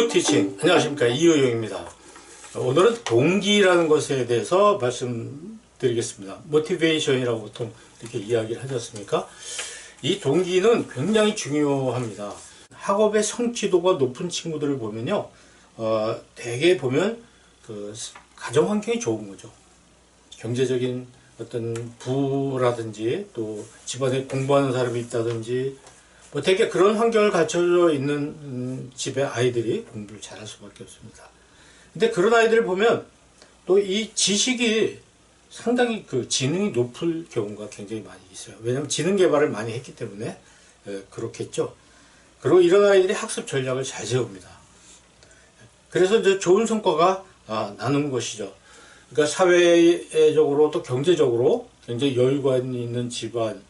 굿티칭, 안녕하십니까, 이효용입니다. 오늘은 동기라는 것에 대해서 말씀드리겠습니다. 모티베이션이라고 보통 이렇게 이야기를 하지 않습니까? 이 동기는 굉장히 중요합니다. 학업의 성취도가 높은 친구들을 보면요, 대개 보면 그 가정 환경이 좋은 거죠. 경제적인 어떤 부라든지 또 집안에 공부하는 사람이 있다든지 뭐 되게 그런 환경을 갖춰져 있는 집의 아이들이 공부를 잘할 수밖에 없습니다. 근데 그런 아이들을 보면 또 이 지식이 상당히 그 지능이 높을 경우가 굉장히 많이 있어요. 왜냐하면 지능 개발을 많이 했기 때문에 그렇겠죠. 그리고 이런 아이들이 학습 전략을 잘 세웁니다. 그래서 이제 좋은 성과가 나는 것이죠. 그러니까 사회적으로 또 경제적으로 굉장히 여유가 있는 집안,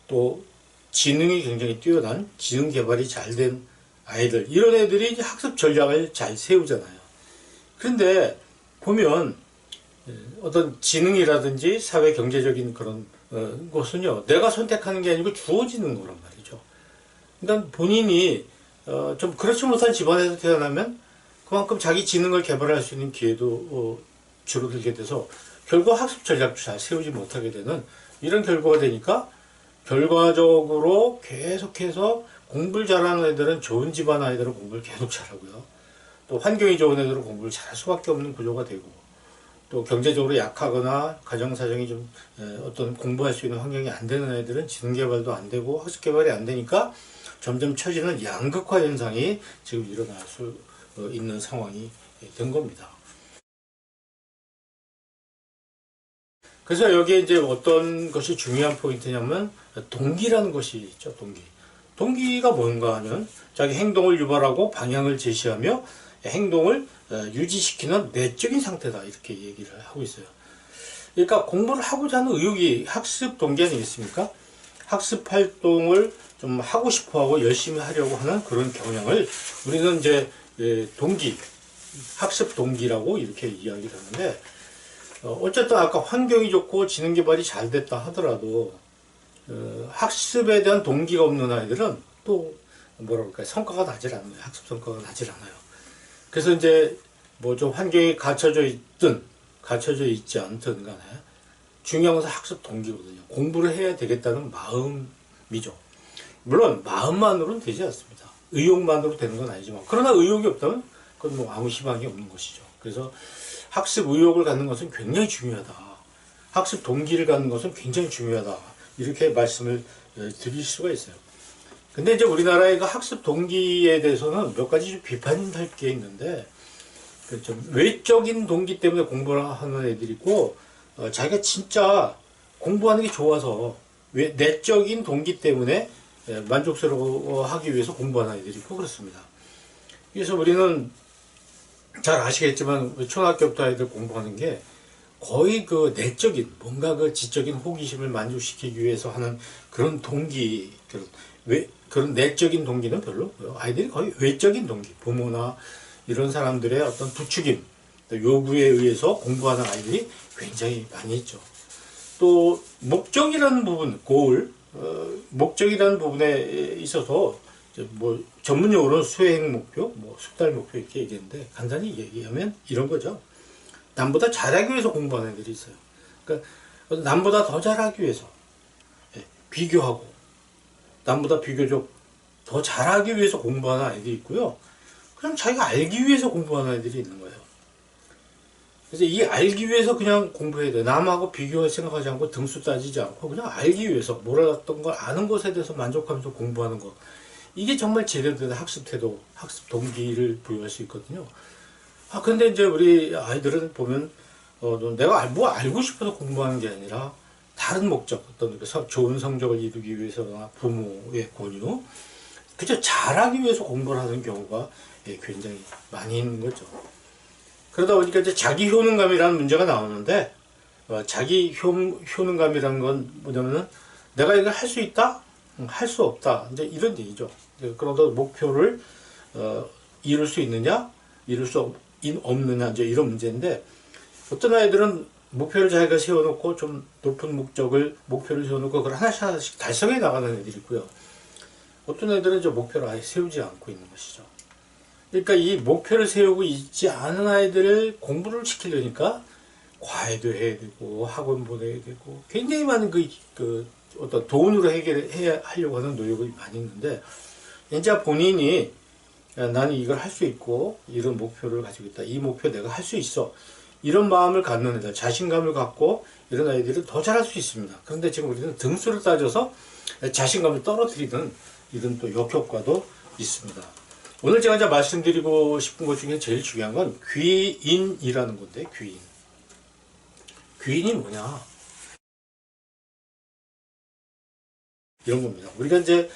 또 지능이 굉장히 뛰어난, 지능 개발이 잘 된 아이들, 이런 애들이 이제 학습 전략을 잘 세우잖아요. 그런데 보면 어떤 지능이라든지 사회 경제적인 그런 것은요, 내가 선택하는 게 아니고 주어지는 거란 말이죠. 그러니까 본인이 좀 그렇지 못한 집안에서 태어나면 그만큼 자기 지능을 개발할 수 있는 기회도 줄어들게 돼서 결국 학습 전략도 잘 세우지 못하게 되는 이런 결과가 되니까, 결과적으로 계속해서 공부를 잘하는 애들은, 좋은 집안 아이들은 공부를 계속 잘하고요. 또 환경이 좋은 애들은 공부를 잘할 수밖에 없는 구조가 되고, 또 경제적으로 약하거나 가정 사정이 좀 어떤 공부할 수 있는 환경이 안 되는 애들은 지능 개발도 안 되고 학습 개발이 안 되니까 점점 처지는 양극화 현상이 지금 일어날 수 있는 상황이 된 겁니다. 그래서 여기에 이제 어떤 것이 중요한 포인트냐면 동기라는 것이 있죠. 동기가 뭔가 하면 자기 행동을 유발하고 방향을 제시하며 행동을 유지시키는 내적인 상태다, 이렇게 얘기를 하고 있어요. 그러니까 공부를 하고자 하는 의욕이 학습 동기 아니겠습니까? 학습 활동을 좀 하고 싶어 하고 열심히 하려고 하는 그런 경향을 우리는 이제 동기, 학습 동기라고 이렇게 이야기를 하는데, 어쨌든 아까 환경이 좋고 지능 개발이 잘 됐다 하더라도 학습에 대한 동기가 없는 아이들은 또 뭐라 그럴까요? 성과가 나질 않아요. 학습 성과가 나질 않아요. 그래서 이제 뭐 좀 환경이 갖춰져 있든 갖춰져 있지 않든 간에 중요한 것은 학습 동기거든요. 공부를 해야 되겠다는 마음이죠. 물론 마음만으로는 되지 않습니다. 의욕만으로 되는 건 아니지만, 그러나 의욕이 없다면 그건 뭐 아무 희망이 없는 것이죠. 그래서 학습 의욕을 갖는 것은 굉장히 중요하다. 학습 동기를 갖는 것은 굉장히 중요하다. 이렇게 말씀을 드릴 수가 있어요. 근데 이제 우리나라의 그 학습 동기에 대해서는 몇 가지 좀 비판이 할 게 있는데, 좀 외적인 동기 때문에 공부를 하는 애들이 있고, 자기가 진짜 공부하는 게 좋아서 내적인 동기 때문에 만족스러워하기 위해서 공부하는 애들이 있고 그렇습니다. 그래서 우리는 잘 아시겠지만 초등학교부터 아이들 공부하는 게 거의 그 내적인, 뭔가 그 지적인 호기심을 만족시키기 위해서 하는 그런 동기, 그런 내적인 동기는 별로 없고요. 아이들이 거의 외적인 동기, 부모나 이런 사람들의 어떤 부추김, 요구에 의해서 공부하는 아이들이 굉장히 많이 있죠. 또 목적이라는 부분, 목적이라는 부분에 있어서 뭐 전문용어로는 수행 목표, 뭐 숙달 목표 이렇게 얘기했는데, 간단히 얘기하면 이런 거죠. 남보다 잘하기 위해서 공부하는 애들이 있어요. 그러니까 남보다 더 잘하기 위해서 비교하고, 남보다 비교적 더 잘하기 위해서 공부하는 아이들이 있고요. 그냥 자기가 알기 위해서 공부하는 아이들이 있는 거예요. 그래서 이 알기 위해서 그냥 공부해야 돼. 남하고 비교할 생각하지 않고 등수 따지지 않고 그냥 알기 위해서, 몰랐던 걸 아는 것에 대해서 만족하면서 공부하는 거. 이게 정말 제대로 된 학습 태도, 학습 동기를 부여할 수 있거든요. 근데 이제 우리 아이들은 보면, 내가 뭐 알고 싶어서 공부하는 게 아니라 다른 목적, 어떤 좋은 성적을 이루기 위해서나 부모의 권유, 그저 잘하기 위해서 공부를 하는 경우가 굉장히 많이 있는 거죠. 그러다 보니까 이제 자기 효능감이라는 문제가 나오는데, 자기 효능감이라는 건 뭐냐면은 내가 이걸 할 수 있다? 할 수 없다. 이제 이런 얘기죠. 그러다 목표를 이룰 수 있느냐, 이룰 수 없느냐, 이제 이런 문제인데, 어떤 아이들은 목표를 자기가 세워놓고 좀 높은 목표를 세워놓고 그걸 하나씩 달성해 나가는 애들이 있고요. 어떤 애들은 저 목표를 아예 세우지 않고 있는 것이죠. 그러니까 이 목표를 세우고 있지 않은 아이들을 공부를 시키려니까 과외도 해야 되고 학원 보내야 되고 굉장히 많은 그 어떤 돈으로 해결해야 하려고 하는 노력이 많이 있는데, 이제 본인이 나는 이걸 할 수 있고 이런 목표를 가지고 있다, 이 목표 내가 할 수 있어, 이런 마음을 갖는 애들, 자신감을 갖고 이런 아이들은 더 잘할 수 있습니다. 그런데 지금 우리는 등수를 따져서 자신감을 떨어뜨리는 이런 또 역효과도 있습니다. 오늘 제가 이제 말씀드리고 싶은 것 중에 제일 중요한 건 귀인이라는 건데, 귀인. 귀인이 뭐냐? 이런 겁니다. 우리가 이제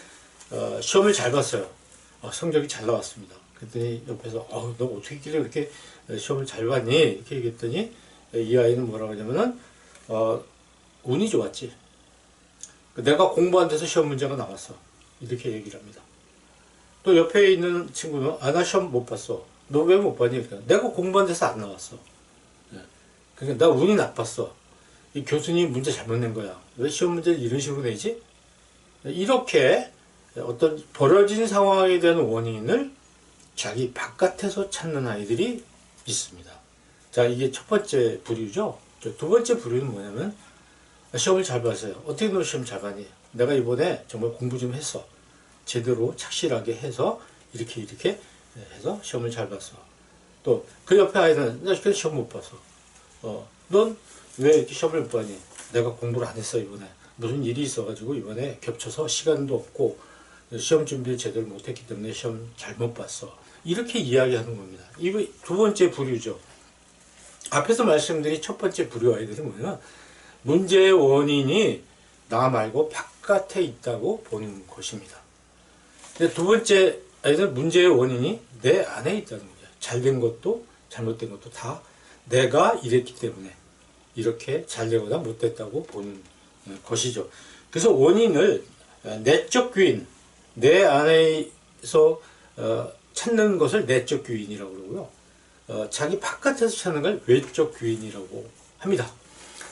시험을 잘 봤어요. 성적이 잘 나왔습니다. 그랬더니 옆에서 너 어떻게 길래 그렇게 시험을 잘 봤니? 이렇게 얘기했더니 이 아이는 뭐라고 하냐면은 운이 좋았지. 내가 공부한 데서 시험 문제가 나왔어. 이렇게 얘기를 합니다. 또 옆에 있는 친구는 나 시험 못 봤어. 너 왜 못 봤니? 그러니까 내가 공부한 데서 안 나왔어. 그러니까 나 운이 나빴어. 이 교수님이 문제 잘못 낸 거야. 왜 시험 문제를 이런 식으로 내지? 이렇게 어떤 벌어진 상황에 대한 원인을 자기 바깥에서 찾는 아이들이 있습니다. 자, 이게 첫 번째 부류죠. 두 번째 부류는 뭐냐면, 시험을 잘 봤어요. 어떻게 너 시험 잘 봤니? 내가 이번에 정말 공부 좀 했어. 제대로 착실하게 해서 이렇게 해서 시험을 잘 봤어. 또 그 옆에 아이는 나 시험 못 봤어. 넌 왜 이렇게 시험을 못 봤니? 내가 공부를 안 했어 이번에. 무슨 일이 있어가지고 이번에 겹쳐서 시간도 없고 시험 준비를 제대로 못했기 때문에 시험 잘못 봤어. 이렇게 이야기하는 겁니다. 이거 두 번째 부류죠. 앞에서 말씀드린 첫 번째 부류 아이들은 뭐냐면, 문제의 원인이 나 말고 바깥에 있다고 보는 것입니다. 근데 두 번째 아이들은 문제의 원인이 내 안에 있다는 거죠. 잘된 것도 잘못된 것도 다 내가 이랬기 때문에 이렇게 잘되거나 못됐다고 보는 것이죠. 그래서 원인을 내적 귀인, 내 안에서 찾는 것을 내적 귀인이라고 그러고요. 자기 바깥에서 찾는 걸 외적 귀인이라고 합니다.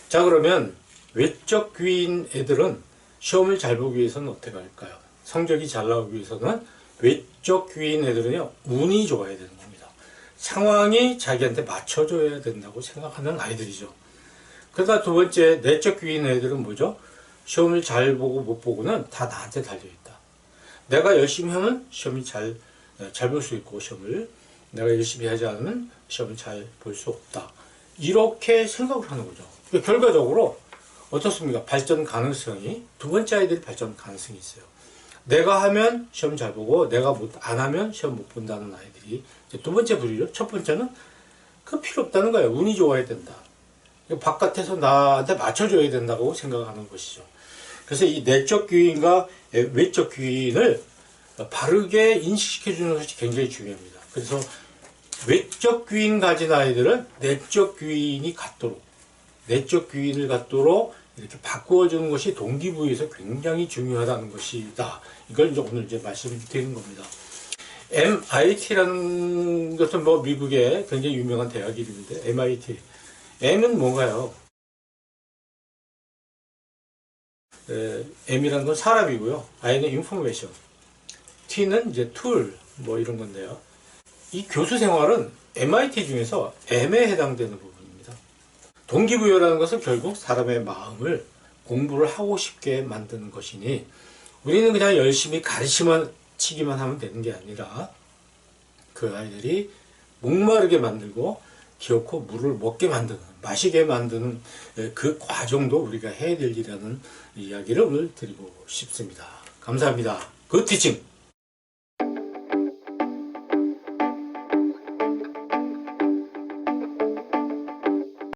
자, 그러면 외적 귀인 애들은 시험을 잘 보기 위해서는 어떻게 할까요? 성적이 잘 나오기 위해서는 외적 귀인 애들은요, 운이 좋아야 되는 겁니다. 상황이 자기한테 맞춰줘야 된다고 생각하는 아이들이죠. 그러다 두 번째 내적 귀인 애들은 뭐죠? 시험을 잘 보고 못 보고는 다 나한테 달려있다. 내가 열심히 하면 시험이 잘 볼 수 있고, 시험을 내가 열심히 하지 않으면 시험을 잘 볼 수 없다. 이렇게 생각을 하는 거죠. 결과적으로 어떻습니까? 발전 가능성이, 두 번째 아이들이 발전 가능성이 있어요. 내가 하면 시험 잘 보고 내가 안 하면 시험 못 본다는 아이들이 이제 두 번째 부류죠. 첫 번째는 그 필요 없다는 거예요. 운이 좋아야 된다. 바깥에서 나한테 맞춰줘야 된다고 생각하는 것이죠. 그래서 이 내적 귀인과 외적 귀인을 바르게 인식시켜주는 것이 굉장히 중요합니다. 그래서 외적 귀인 가진 아이들은 내적 귀인이 갖도록, 내적 귀인을 갖도록 이렇게 바꾸어주는 것이 동기부여에서 굉장히 중요하다는 것이다. 이걸 이제 오늘 이제 말씀드리는 겁니다. MIT라는 것은 뭐 미국의 굉장히 유명한 대학 이름인데, MIT. M은 뭔가요? M이라는 건 사람이고요. I는 인포메이션. T는 이제 툴, 뭐 이런 건데요. 이 교수 생활은 MIT 중에서 M에 해당되는 부분입니다. 동기부여라는 것은 결국 사람의 마음을 공부를 하고 싶게 만드는 것이니, 우리는 그냥 열심히 가르치기만 하면 되는 게 아니라 그 아이들이 목마르게 만들고 기어코 물을 먹게 만드는, 마시게 만드는 그 과정도 우리가 해야 될 일이라는 이야기를 오늘 드리고 싶습니다. 감사합니다. 굿 티칭!